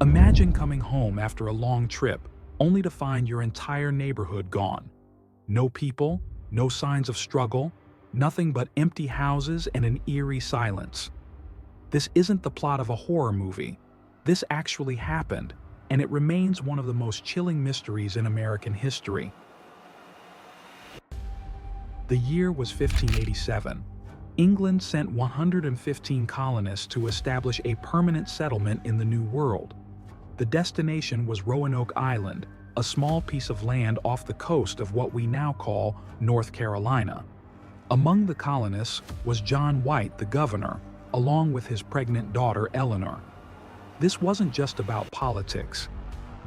Imagine coming home after a long trip, only to find your entire neighborhood gone. No people, no signs of struggle, nothing but empty houses and an eerie silence. This isn't the plot of a horror movie. This actually happened, and it remains one of the most chilling mysteries in American history. The year was 1587. England sent 115 colonists to establish a permanent settlement in the New World. The destination was Roanoke Island, a small piece of land off the coast of what we now call North Carolina. Among the colonists was John White, the governor, along with his pregnant daughter Eleanor. This wasn't just about politics.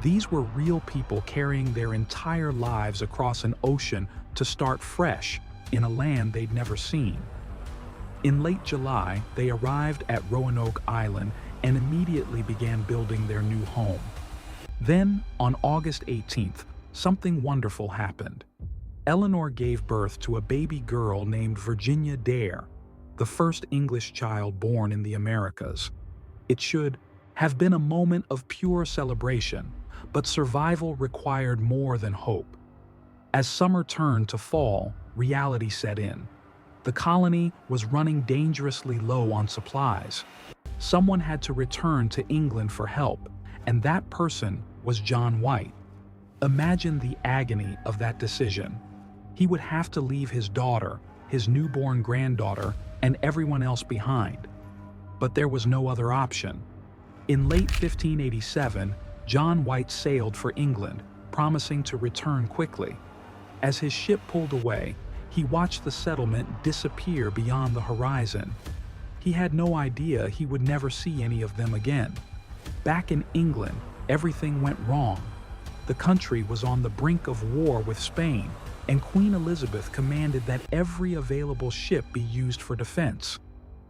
These were real people carrying their entire lives across an ocean to start fresh in a land they'd never seen. In late July, they arrived at Roanoke Island and immediately began building their new home. Then, on August 18th, something wonderful happened. Eleanor gave birth to a baby girl named Virginia Dare, the first English child born in the Americas. It should have been a moment of pure celebration, but survival required more than hope. As summer turned to fall, reality set in. The colony was running dangerously low on supplies. Someone had to return to England for help, and that person was John White. Imagine the agony of that decision. He would have to leave his daughter, his newborn granddaughter, and everyone else behind. But there was no other option. In late 1587, John White sailed for England, promising to return quickly. As his ship pulled away, he watched the settlement disappear beyond the horizon. He had no idea he would never see any of them again. Back in England, everything went wrong. The country was on the brink of war with Spain, and Queen Elizabeth commanded that every available ship be used for defense.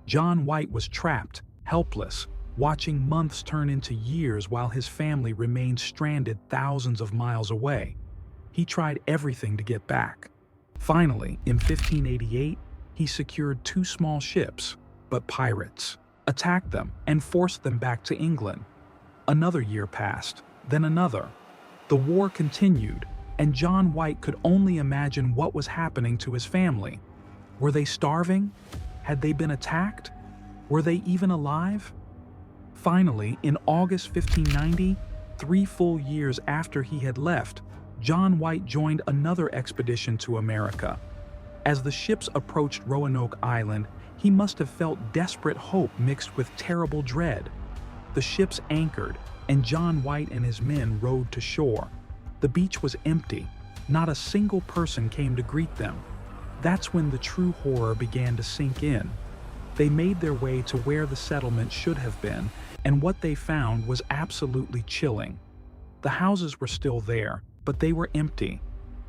John White was trapped, helpless, watching months turn into years while his family remained stranded thousands of miles away. He tried everything to get back. Finally, in 1588, he secured 2 small ships, but pirates attacked them and forced them back to England. Another year passed, then another. The war continued, and John White could only imagine what was happening to his family. Were they starving? Had they been attacked? Were they even alive? Finally, in August 1590, 3 full years after he had left, John White joined another expedition to America. As the ships approached Roanoke Island, he must have felt desperate hope mixed with terrible dread. The ships anchored, and John White and his men rowed to shore. The beach was empty. Not a single person came to greet them. That's when the true horror began to sink in. They made their way to where the settlement should have been, and what they found was absolutely chilling. The houses were still there, but they were empty.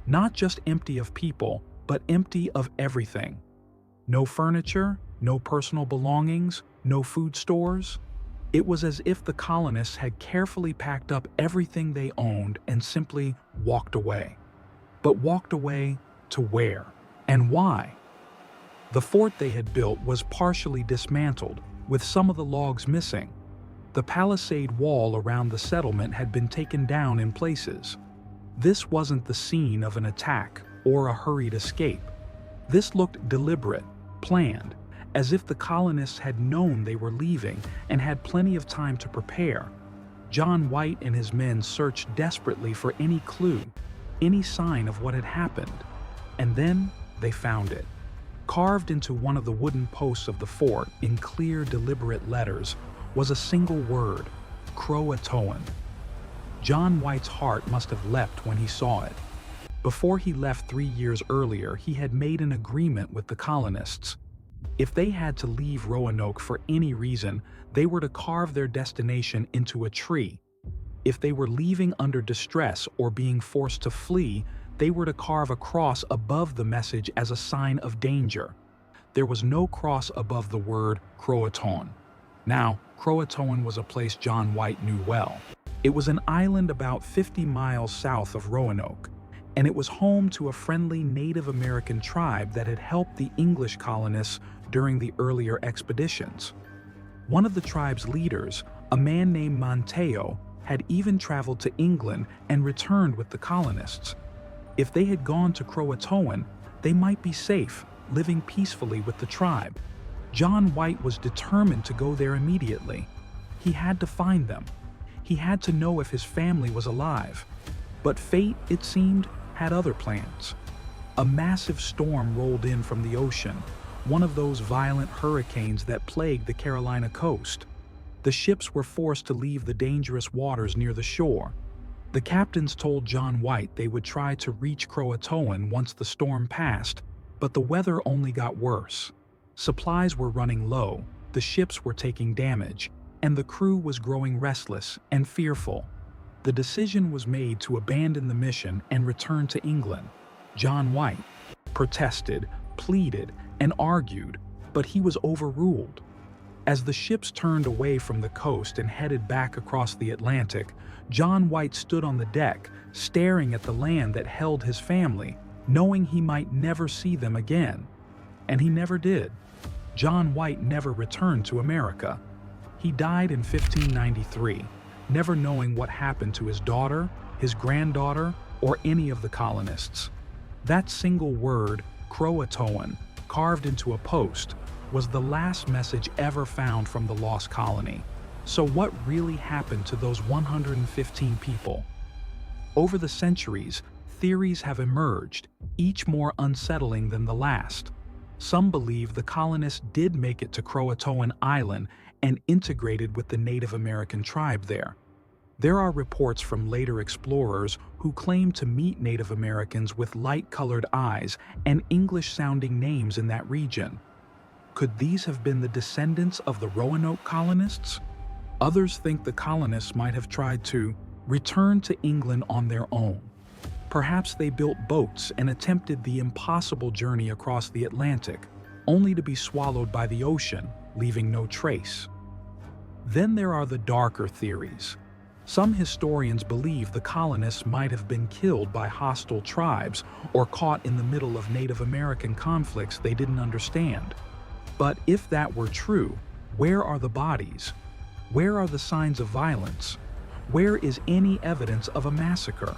Not just empty of people, but empty of everything. No furniture, no personal belongings, no food stores. It was as if the colonists had carefully packed up everything they owned and simply walked away. But walked away to where? And why? The fort they had built was partially dismantled, with some of the logs missing. The palisade wall around the settlement had been taken down in places. This wasn't the scene of an attack or a hurried escape. This looked deliberate, planned, as if the colonists had known they were leaving and had plenty of time to prepare. John White and his men searched desperately for any clue, any sign of what had happened. And then they found it. Carved into one of the wooden posts of the fort in clear, deliberate letters was a single word: Croatoan. John White's heart must have leapt when he saw it. Before he left 3 years earlier, he had made an agreement with the colonists. If they had to leave Roanoke for any reason, they were to carve their destination into a tree. If they were leaving under distress or being forced to flee, they were to carve a cross above the message as a sign of danger. There was no cross above the word Croatoan. Now, Croatoan was a place John White knew well. It was an island about 50 miles south of Roanoke, and it was home to a friendly Native American tribe that had helped the English colonists during the earlier expeditions. One of the tribe's leaders, a man named Montejo, had even traveled to England and returned with the colonists. If they had gone to Croatoan, they might be safe, living peacefully with the tribe. John White was determined to go there immediately. He had to find them. He had to know if his family was alive. But fate, it seemed, had other plans. A massive storm rolled in from the ocean, one of those violent hurricanes that plagued the Carolina coast. The ships were forced to leave the dangerous waters near the shore. The captains told John White they would try to reach Croatoan once the storm passed, but the weather only got worse. Supplies were running low, the ships were taking damage, and the crew was growing restless and fearful. The decision was made to abandon the mission and return to England. John White protested, pleaded, and argued, but he was overruled. As the ships turned away from the coast and headed back across the Atlantic, John White stood on the deck, staring at the land that held his family, knowing he might never see them again. And he never did. John White never returned to America. He died in 1593, never knowing what happened to his daughter, his granddaughter, or any of the colonists. That single word, Croatoan, carved into a post, was the last message ever found from the lost colony. So what really happened to those 115 people? Over the centuries, theories have emerged, each more unsettling than the last. Some believe the colonists did make it to Croatoan Island and integrated with the Native American tribe there. There are reports from later explorers who claim to meet Native Americans with light-colored eyes and English-sounding names in that region. Could these have been the descendants of the Roanoke colonists? Others think the colonists might have tried to return to England on their own. Perhaps they built boats and attempted the impossible journey across the Atlantic, only to be swallowed by the ocean, leaving no trace. Then there are the darker theories. Some historians believe the colonists might have been killed by hostile tribes or caught in the middle of Native American conflicts they didn't understand. But if that were true, where are the bodies? Where are the signs of violence? Where is any evidence of a massacre?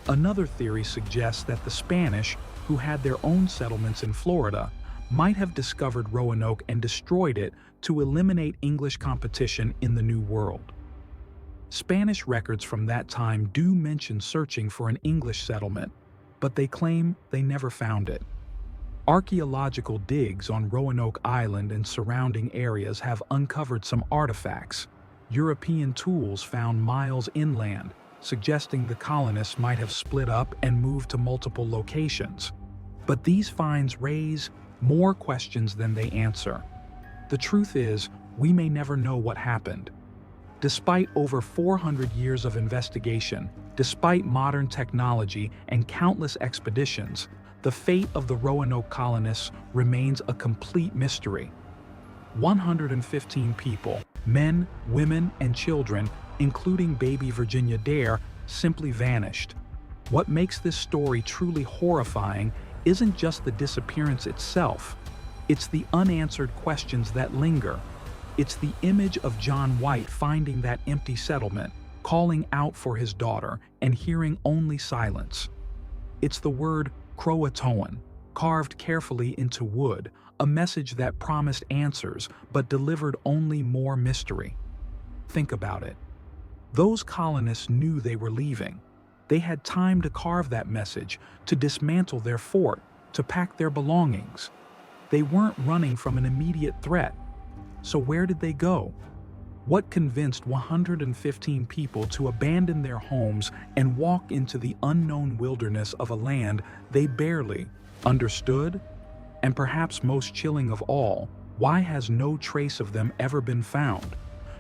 Another theory suggests that the Spanish, who had their own settlements in Florida, might have discovered Roanoke and destroyed it to eliminate English competition in the New World. Spanish records from that time do mention searching for an English settlement, but they claim they never found it. Archaeological digs on Roanoke Island and surrounding areas have uncovered some artifacts, European tools found miles inland, suggesting the colonists might have split up and moved to multiple locations. But these finds raise more questions than they answer. The truth is, we may never know what happened. Despite over 400 years of investigation, despite modern technology and countless expeditions, the fate of the Roanoke colonists remains a complete mystery. 115 people, men, women, and children, including baby Virginia Dare, simply vanished. What makes this story truly horrifying isn't just the disappearance itself. It's the unanswered questions that linger. It's the image of John White finding that empty settlement, calling out for his daughter, and hearing only silence. It's the word Croatoan, carved carefully into wood, a message that promised answers but delivered only more mystery. Think about it. Those colonists knew they were leaving. They had time to carve that message, to dismantle their fort, to pack their belongings. They weren't running from an immediate threat. So where did they go? What convinced 115 people to abandon their homes and walk into the unknown wilderness of a land they barely understood? And perhaps most chilling of all, why has no trace of them ever been found?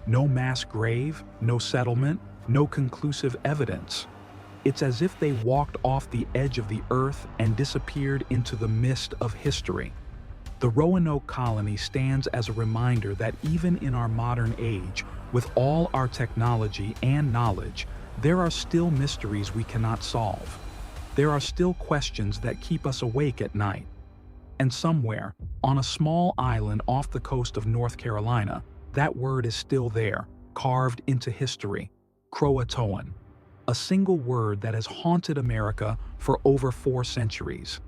No mass grave, no settlement, no conclusive evidence. It's as if they walked off the edge of the earth and disappeared into the mist of history. The Roanoke Colony stands as a reminder that even in our modern age, with all our technology and knowledge, there are still mysteries we cannot solve. There are still questions that keep us awake at night. And somewhere, on a small island off the coast of North Carolina, that word is still there, carved into history. Croatoan, a single word that has haunted America for over 4 centuries.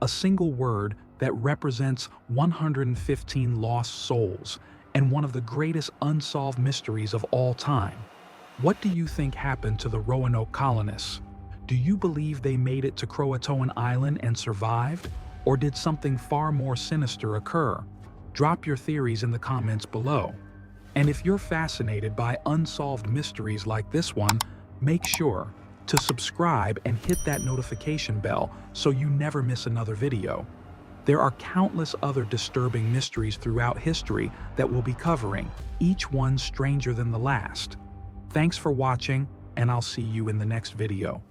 A single word that represents 115 lost souls and one of the greatest unsolved mysteries of all time. What do you think happened to the Roanoke colonists? Do you believe they made it to Croatoan Island and survived? Or did something far more sinister occur? Drop your theories in the comments below. And if you're fascinated by unsolved mysteries like this one, make sure to subscribe and hit that notification bell so you never miss another video. There are countless other disturbing mysteries throughout history that we'll be covering, each one stranger than the last. Thanks for watching, and I'll see you in the next video.